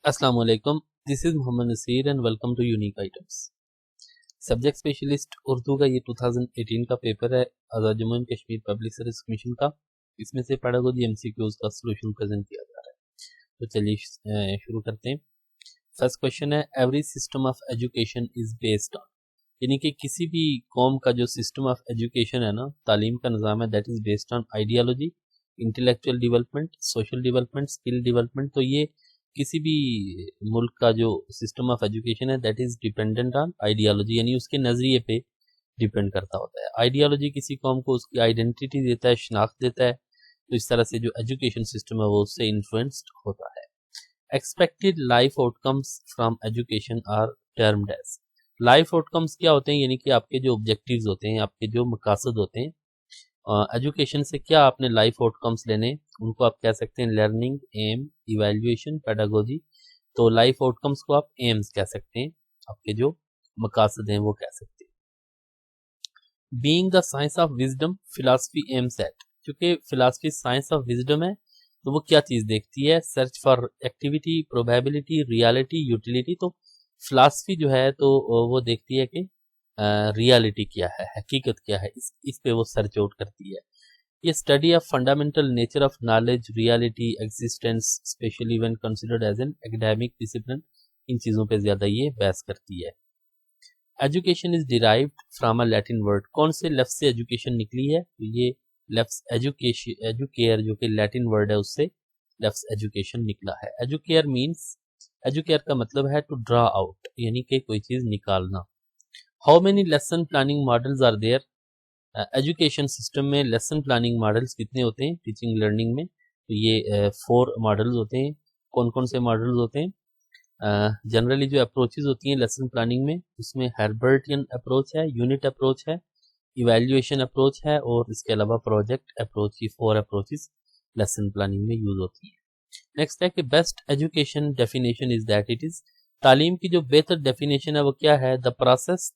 अस्सलाम वालेकुम, this is Mohammad Naseer and welcome to unique items. Subject specialist Urdu का ये 2018 का पेपर है Azad Jammu and Kashmir public service commission का। इसमें से पेडागोजी एमसीक्यूज का सॉल्यूशन प्रेजेंट किया जा रहा है। तो चलिए शुरू करते हैं। फर्स्ट क्वेश्चन है, every system of education is based on, यानी कि किसी भी कौम का जो सिस्टम ऑफ एजुकेशन है ना, तालीम का निज़ाम है, that is based on ideology, intellectual development, social development, skill development. तो ये किसी भी मुल्क का जो सिस्टम ऑफ एजुकेशन है that is dependent on ideology, यानी उसके नज़रिए पे डिपेंड करता होता है। आइडियालॉजी किसी कौम को उसकी आइडेंटिटी देता है, शनाख्त देता है। तो इस तरह से जो एजुकेशन सिस्टम है वो उससे इन्फ्लुएंस्ड होता है। Expected life outcomes from education are termed as, life outcomes क्या होते हैं, यानी कि आपके जो ऑब्जेक्टिव्स होते हैं, आपके जो मकासद होते हैं एजुकेशन से, क्या आपने लाइफ आउटकम्स लेने, उनको आप कह सकते हैं लर्निंग, एम, इवैल्यूएशन, पेडागोजी। तो लाइफ आउटकम्स को आप एम्स कह सकते हैं, आपके जो मकासद हैं वो कह सकते हैं। Being the science of wisdom philosophy aims at, क्योंकि फिलॉसफी साइंस ऑफ विजडम है तो वो क्या चीज देखती है, search for activity, probability, reality, utility. तो फिलॉसफी जो है तो वो देखती है कि रियलिटी क्या है, हकीकत क्या है, इस पे वो सर्च आउट करती है। ये study of fundamental nature of knowledge, reality, existence, specially when considered as an academic discipline, इन चीज़ों पे ज़्यादा ये बहस करती है। Education is derived from a Latin word, कौन से लफ्ज से एजुकेशन निकली है, तो ये लफ्ज एजुकेशन, एजुकेयर जो कि लैटिन वर्ड है उससे लफ्ज एजुकेशन निकला है। एजुकेयर मीन्स, एजुकेयर का मतलब है टू ड्रा आउट, यानी कि कोई चीज़ निकालना। How many lesson planning models are there, education system में लेसन प्लानिंग मॉडल्स कितने होते हैं टीचिंग लर्निंग में, तो ये 4 मॉडल्स होते हैं। कौन कौन से मॉडल्स होते हैं, जनरली जो अप्रोचेज होती हैं लेसन प्लानिंग में, उसमें हर्बर्टियन अप्रोच है, यूनिट अप्रोच है, इवैल्यूएशन अप्रोच है और इसके अलावा प्रोजेक्ट अप्रोच। ये 4 अप्रोचेस लेसन प्लानिंग में यूज होती है। नेक्स्ट है कि best education definition is that it is, तालीम की जो बेहतर डेफिनेशन है वो क्या है, the process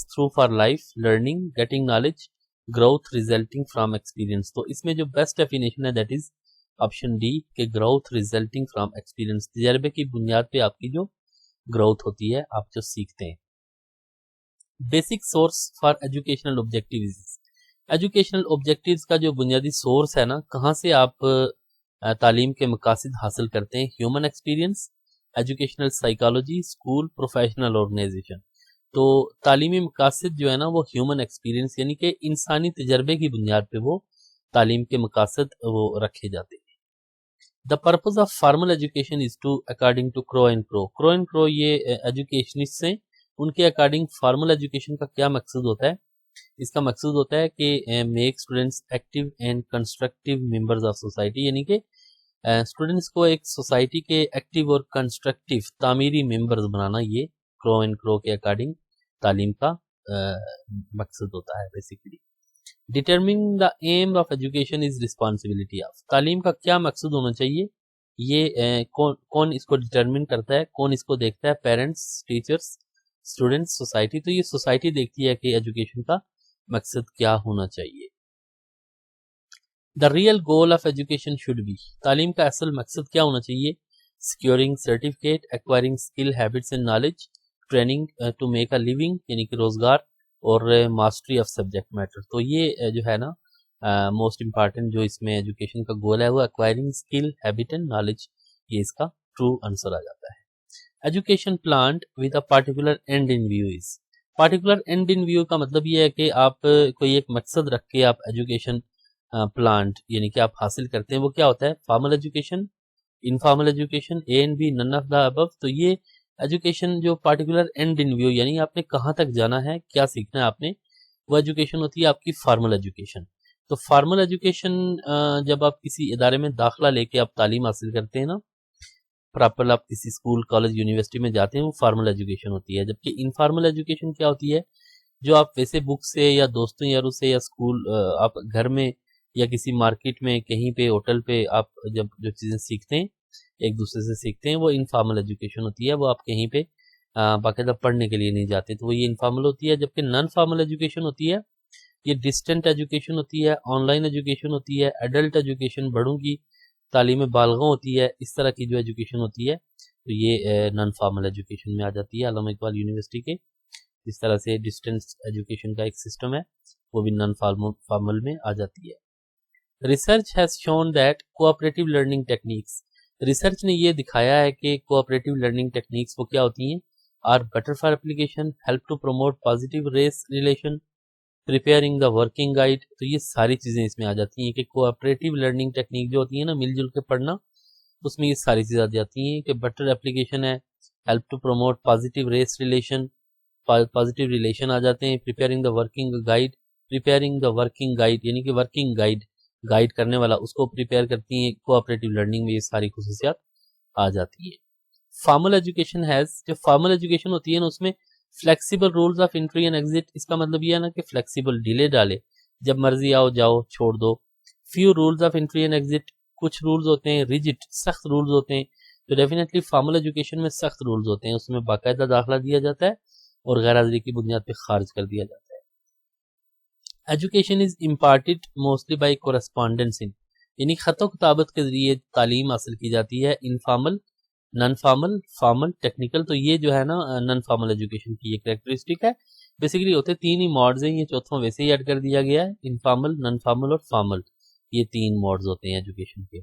through for life learning, getting knowledge, growth resulting from experience. तो इसमें जो बेस्ट डेफिनेशन है दैट इज ऑप्शन डी के ग्रोथ रिजल्टिंग फ्रॉम एक्सपीरियंस, तजर्बे की बुनियाद पे आपकी जो ग्रोथ होती है, आप जो सीखते हैं। Basic source for educational objectives, educational objectives का जो बुनियादी सोर्स है ना, कहाँ से आप तालीम के मकासद हासिल करते हैं, human experience, educational psychology, school, professional organisation. तो तालीमी मकासद जो है ना वो ह्यूमन एक्सपीरियंस, यानी कि इंसानी तजर्बे की बुनियाद पे वो तालीम के मकासद वो रखे जाते हैं। The purpose of formal education is to, according to Crow and Crow ये एजुकेशनिस्ट हैं, उनके अकॉर्डिंग फॉर्मल एजुकेशन का क्या मकसद होता है, इसका मकसद होता है कि make students active and constructive members of society, यानी कि स्टूडेंट्स को एक सोसाइटी के एक्टिव और कंस्ट्रक्टिव तामीरी मेंबर्स बनाना, ये क्रो एंड क्रो के अकॉर्डिंग तालीम का मकसद होता है basically. Determining the aim of education is responsibility of, तालीम का क्या मकसद होना चाहिए, ये कौन इसको डिटर्मिन करता है, कौन इसको देखता है, पेरेंट्स, टीचर्स, स्टूडेंट्स, सोसाइटी। तो ये सोसाइटी देखती है कि एजुकेशन का मकसद क्या होना चाहिए। The real goal of education should be, तालीम का असल मकसद क्या होना चाहिए, securing certificate, acquiring skill, habits and knowledge, training to make a living, यानी कि रोजगार, और मास्टरी ऑफ सब्जेक्ट मैटर। तो ये जो है ना मोस्ट इंपॉर्टेंट जो इसमें एजुकेशन का गोल है वो acquiring skill, habit and knowledge, ये इसका ट्रू आंसर आ जाता है। Education planned with a particular and in view is, particular and in view का मतलब ये है कि आप कोई एक मकसद रख के आप एजुकेशन प्लांट यानी कि आप हासिल करते हैं, वो क्या होता है, formal education, informal education, A and B, none of the above. तो ये एजुकेशन जो पार्टिकुलर एंड इन व्यू, यानी आपने कहाँ तक जाना है, क्या सीखना है आपने, वो एजुकेशन होती है आपकी फॉर्मल एजुकेशन। तो फॉर्मल एजुकेशन जब आप किसी इदारे में दाखिला लेके आप तालीम हासिल करते हैं ना, प्रॉपर आप किसी स्कूल, कॉलेज, यूनिवर्सिटी में जाते हैं, वो फॉर्मल एजुकेशन होती है। जबकि इनफॉर्मल एजुकेशन क्या होती है, जो आप वैसे बुक से या दोस्तों यारों से या स्कूल, आप घर में या किसी मार्केट में कहीं पे होटल पे आप जब जो चीज़ें सीखते हैं, एक दूसरे से सीखते हैं, वो इनफॉर्मल एजुकेशन होती है। वो आप कहीं पे बाकायदा पढ़ने के लिए नहीं जाते, तो वो ये इनफॉर्मल होती है। जबकि नॉन फॉर्मल एजुकेशन होती है, ये डिस्टेंट एजुकेशन होती है, ऑनलाइन एजुकेशन होती है, एडल्ट एजुकेशन, बड़ों की तालीम बालगा होती है, इस तरह की जो एजुकेशन होती है तो ये नॉन फॉर्मल एजुकेशन में आ जाती है। अल्लामा इकबाल यूनिवर्सिटी के जिस तरह से डिस्टेंस एजुकेशन का एक सिस्टम है वो भी नॉन फॉर्मल में आ जाती है। Research has shown that cooperative learning techniques, research ने ये दिखाया है कि कोऑपरेटिव लर्निंग टेक्निक्स वो क्या होती हैं, are better for application, help to promote positive race relation, preparing the working guide. तो ये सारी चीज़ें इसमें आ जाती हैं कि कोऑपरेटिव लर्निंग टेक्निक जो होती है ना, मिलजुल के पढ़ना, उसमें ये सारी चीज़ें आ जाती हैं कि बेटर एप्लीकेशन है, help to promote positive race relation, positive relation आ जाते हैं, preparing the working guide, preparing the working guide यानी कि वर्किंग गाइड, गाइड करने वाला उसको प्रिपेयर करती हैं। कोऑपरेटिव लर्निंग में ये सारी खुसूसियात आ जाती है। फॉर्मल एजुकेशन हैज़, जो फॉर्मल एजुकेशन होती है ना उसमें flexible rules of entry and exit, इसका मतलब ये है ना कि फ्लेक्सिबल डिले डाले, जब मर्जी आओ जाओ छोड़ दो। Few rules of entry and exit, कुछ रूल्स होते हैं रिजिड, सख्त रूल्स होते हैं, तो डेफिनेटली फॉर्मल एजुकेशन में सख्त रूल्स होते हैं, उसमें बाकायदा दाखिला दिया जाता है और गैर हाजिरी की बुनियाद पर खारिज कर दिया जाता है। Education is imparted mostly by correspondencing, यानी खतो किताबत के जरिए तालीम हासिल की जाती है। Informal, non formal, formal, technical, तो ये जो है ना नॉन फॉर्मल एजुकेशन की ये कैरेक्टरिस्टिक है। बेसिकली होते तीन ही मॉड्स हैं, ये चौथा वैसे ही ऐड कर दिया गया है, इनफॉर्मल, नॉन फॉर्मल और फॉर्मल, ये तीन मॉड्स होते हैं एजुकेशन के।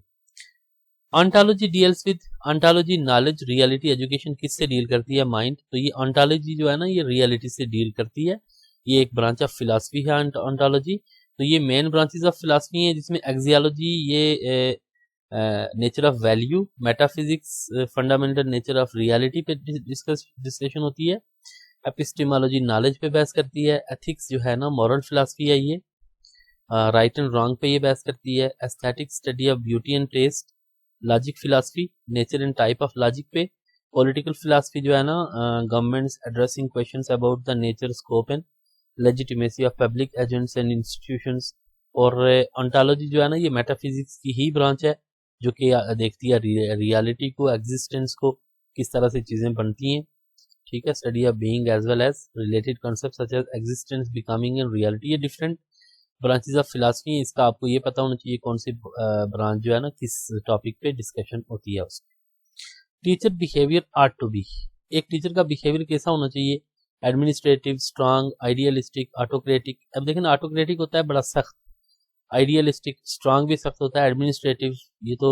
Ontology deals with, ontology knowledge reality education किससे डील करती है, माइंड, तो ये ऑन्टोलॉजी जो है ना ये रियलिटी से डील करती है, ये एक ब्रांच ऑफ फिलासफी है ऑन्टोलॉजी। तो ये मेन ब्रांचेस ऑफ फिलासफी है जिसमें एक्सियोलॉजी ये nature of value, metaphysics fundamental nature of reality पे डिस्कशन होती है, एपिस्टेमोलॉजी नॉलेज पे बहस करती है, एथिक्स जो है ना मॉरल फिलासफी है ये, राइट एंड रॉन्ग पे ये बहस करती है, aesthetic study of beauty and taste, logic philosophy nature and type of logic पे, पॉलिटिकल फिलासफी जो है ना governments addressing questions about the nature, scope and legitimacy of public agents and institutions. और ऑन्टोलॉजी जो है ना ये मेटाफिजिक्स की ही ब्रांच है जो कि देखती है रियलिटी को, एग्जिस्टेंस को, किस तरह से चीज़ें बनती हैं, ठीक है, study of being as well as related concept such as existence, becoming and reality, ये डिफरेंट ब्रांचेस ऑफ फिलासफी है। इसका आपको ये पता होना चाहिए कौन सी ब्रांच जो है ना किस टॉपिक पे डिस्कशन होती है उसमें। Teacher behaviour ought to be, एक टीचर का बिहेवियर कैसा होना चाहिए, एडमिनिस्ट्रेटिव, स्ट्रांग, आइडियलिस्टिक, ऑटोक्रेटिक। अब देखें ना ऑटोक्रेटिक होता है बड़ा सख्त, आइडियलिस्टिक, स्ट्रांग भी सख्त होता है, एडमिनिस्ट्रेटिव ये तो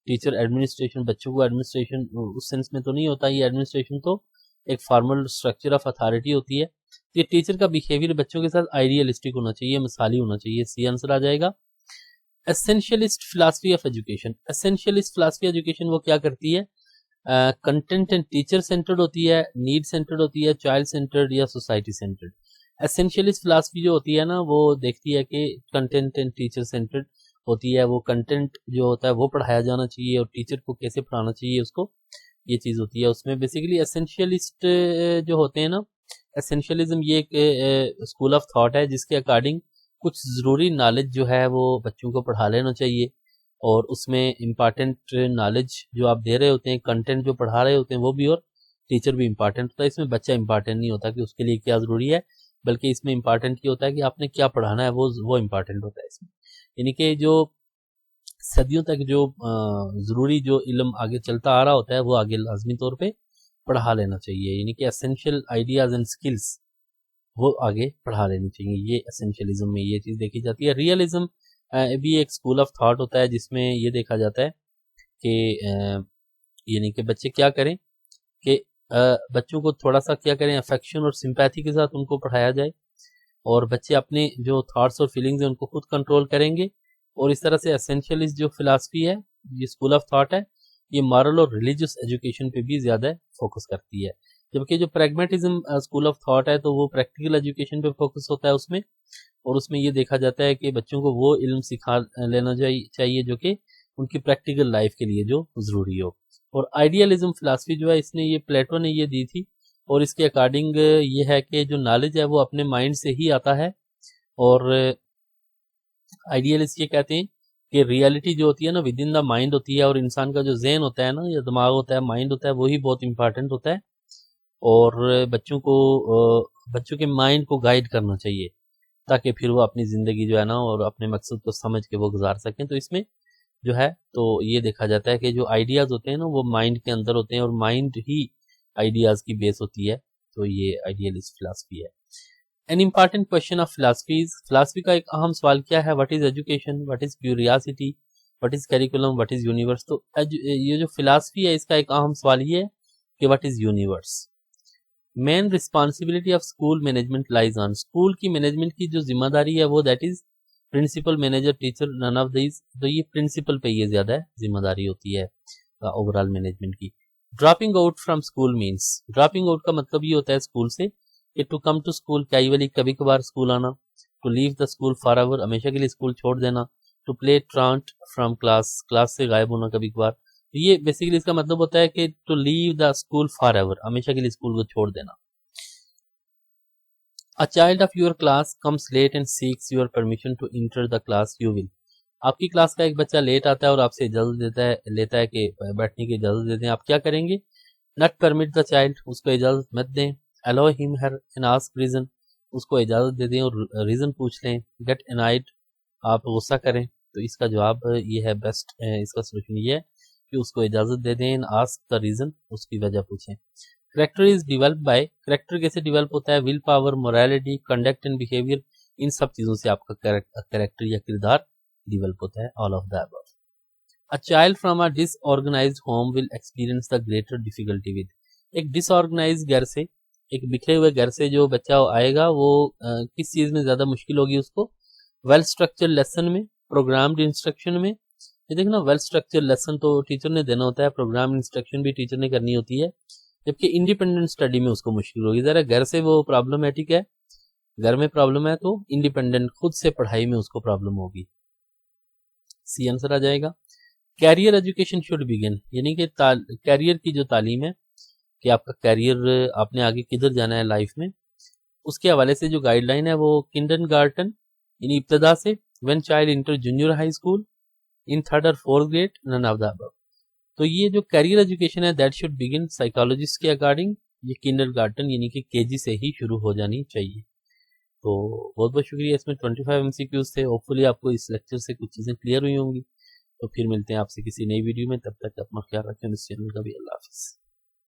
टीचर एडमिनिस्ट्रेशन, बच्चों को एडमिनिस्ट्रेशन उस सेंस में तो नहीं होता, ये एडमिनिस्ट्रेशन तो एक फॉर्मल स्ट्रक्चर ऑफ अथॉरिटी होती है। तो ये टीचर का बिहेवियर बच्चों के साथ आइडियलिस्टिक होना चाहिए, मिसाली होना चाहिए, सी आंसर आ जाएगा। Essentialist philosophy of education, essentialist philosophy education वो क्या करती है, कंटेंट एंड टीचर सेंटर्ड होती है, नीड सेंटर्ड होती है, चाइल्ड सेंटर्ड या सोसाइटी सेंटर्ड। एसेंशियलिस्ट फिलासफी जो होती है ना वो देखती है कि कंटेंट एंड टीचर सेंटर्ड होती है, वो कंटेंट जो होता है वो पढ़ाया जाना चाहिए और टीचर को कैसे पढ़ाना चाहिए उसको, ये चीज़ होती है उसमें। बेसिकली एसेंशियलिस्ट जो होते हैं ना, एसेंशियलिज्म ये एक स्कूल ऑफ थॉट है जिसके अकॉर्डिंग कुछ ज़रूरी नॉलेज जो है वो बच्चों को पढ़ा लेना चाहिए और उसमें इम्पॉर्टेंट नॉलेज जो आप दे रहे होते हैं, कंटेंट जो पढ़ा रहे होते हैं वो भी, और टीचर भी इम्पॉर्टेंट होता है। इसमें बच्चा इम्पॉर्टेंट नहीं होता कि उसके लिए क्या ज़रूरी है, बल्कि इसमें इम्पॉर्टेंट ये होता है कि आपने क्या पढ़ाना है, वो इम्पॉर्टेंट होता है इसमें। यानी कि जो सदियों तक जो ज़रूरी जो इल्म आगे चलता आ रहा होता है वो आगे लाजमी तौर पे पढ़ा लेना चाहिए, यानी कि एसेंशियल आइडियाज़ एंड स्किल्स वो आगे पढ़ा लेनी चाहिए, ये एसेंशियलिज्म में ये चीज़ देखी जाती है। रियलिज्म भी एक स्कूल ऑफ थॉट होता है जिसमें ये देखा जाता है कि यानी कि बच्चे क्या करें कि बच्चों को थोड़ा सा क्या करें, अफेक्शन और सिंपैथी के साथ उनको पढ़ाया जाए और बच्चे अपने जो थॉट्स और फीलिंग्स हैं उनको खुद कंट्रोल करेंगे। और इस तरह से एसेंशियलिस्ट जो फिलासफी है, ये स्कूल ऑफ थॉट है, ये मॉरल और रिलीजियस एजुकेशन पे भी ज़्यादा फोकस करती है, जबकि जो प्रैग्मेटिज्म स्कूल ऑफ थॉट है तो वो प्रैक्टिकल एजुकेशन पे फोकस होता है उसमें, और उसमें ये देखा जाता है कि बच्चों को वो इल्म सिखा लेना चाहिए जो कि उनकी प्रैक्टिकल लाइफ के लिए जो ज़रूरी हो। और आइडियलिज्म फिलासफी जो है इसने ये प्लेटो ने ये दी थी, और इसके अकॉर्डिंग ये है कि जो नॉलेज है वो अपने माइंड से ही आता है, और आइडियलिस्ट ये कहते हैं कि रियलिटी जो होती है ना विद इन द माइंड होती है, और इंसान का जो जहन होता है ना या दिमाग होता है, माइंड होता है, वही बहुत इंपॉर्टेंट होता है, और बच्चों के माइंड को गाइड करना चाहिए ताकि फिर वो अपनी ज़िंदगी जो है ना और अपने मकसद को समझ के वो गुजार सकें। तो इसमें जो है, तो ये देखा जाता है कि जो आइडियाज़ होते हैं ना वो माइंड के अंदर होते हैं और माइंड ही आइडियाज़ की बेस होती है। तो ये आइडियलिस्ट फिलासफी है। An important question of philosophy का एक अहम सवाल क्या है? What is education, what is curiosity, what is curriculum, what is universe. तो ये जो फिलासफी है इसका एक अहम सवाल ये है कि what is universe. Main responsibility of school management lies on, school की मैनेजमेंट की जो जिम्मेदारी है वो that is principal, manager, teacher, none of these. तो ये प्रिंसिपल पे ये ज्यादा जिम्मेदारी होती है ओवरऑल मैनेजमेंट की। Dropping out from school means, dropping out का मतलब ये होता है स्कूल से कि टू कम टू स्कूल, कई वाली कभी कभार स्कूल आना। To leave the school for ever, हमेशा के लिए स्कूल छोड़ देना। To play truant from class, class से गायब होना कभी कभार। तो ये बेसिकली इसका मतलब होता है कि to leave the school for ever, हमेशा के लिए स्कूल को छोड़ देना। A child of your class comes late and seeks your permission to enter the class, you will. आपकी क्लास का एक बच्चा लेट आता है और आपसे इजाजत लेता है कि बैठने की इजाजत देते हैं, आप क्या करेंगे? नॉट परमिट द चाइल्ड, उसको इजाजत मत दें। Allow him her and ask reason, उसको इजाजत दे दें और रीजन पूछ लें। गेट एनाइड, आप गुस्सा करें। तो इसका जवाब ये है, बेस्ट इसका सोल्यूशन ये है कि उसको इजाजत दे दें, आस्क द रीजन, उसकी वजह पूछें। Character is develop by, character कैसे डिवेल्प होता है? Will power, morality, conduct and behaviour, इन सब चीजों से आपका करेक्टर या किरदार डिवेल्प होता है। All of the above. A child from a disorganised home will experience the greater difficulty with, एक डिसऑर्गेनाइज्ड घर से, एक बिखरे हुए घर से जो बच्चा आएगा वो किस चीज में ज्यादा मुश्किल होगी उसको? वेल स्ट्रक्चर लेसन में, प्रोग्राम्ड इंस्ट्रक्शन में। ये देखना, वेल स्ट्रक्चर लेसन तो टीचर ने देना होता है, प्रोग्राम इंस्ट्रक्शन भी टीचर ने करनी होती है, जबकि इंडिपेंडेंट स्टडी में उसको मुश्किल होगी। जरा घर से वो प्रॉब्लमेटिक है, घर में प्रॉब्लम है, तो इंडिपेंडेंट खुद से पढ़ाई में उसको प्रॉब्लम होगी। सी आंसर आ जाएगा। कैरियर एजुकेशन शुड बिगिन, यानी कि कैरियर की जो तालीम है कि आपका कैरियर, आपने आगे किधर जाना है लाइफ में, उसके हवाले से जो गाइडलाइन है वो किंडरगार्टन, यानी इब्तदा से, when child enter junior high school, इन थर्ड और fourth grade, none of the above. तो ये जो कैरियर एजुकेशन है दैट शुड बिगिन साइकोलॉजिस्ट के अकॉर्डिंग, ये किंडरगार्टन यानी कि केजी से ही शुरू हो जानी चाहिए। तो बहुत बहुत शुक्रिया। इसमें 25 एमसीक्यूज थे। होपफुली आपको इस लेक्चर से कुछ चीज़ें क्लियर हुई होंगी। तो फिर मिलते हैं आपसे किसी नई वीडियो में, तब तक अपना ख्याल रखें। इस चैनल का भी अल्लाह हाफिज़।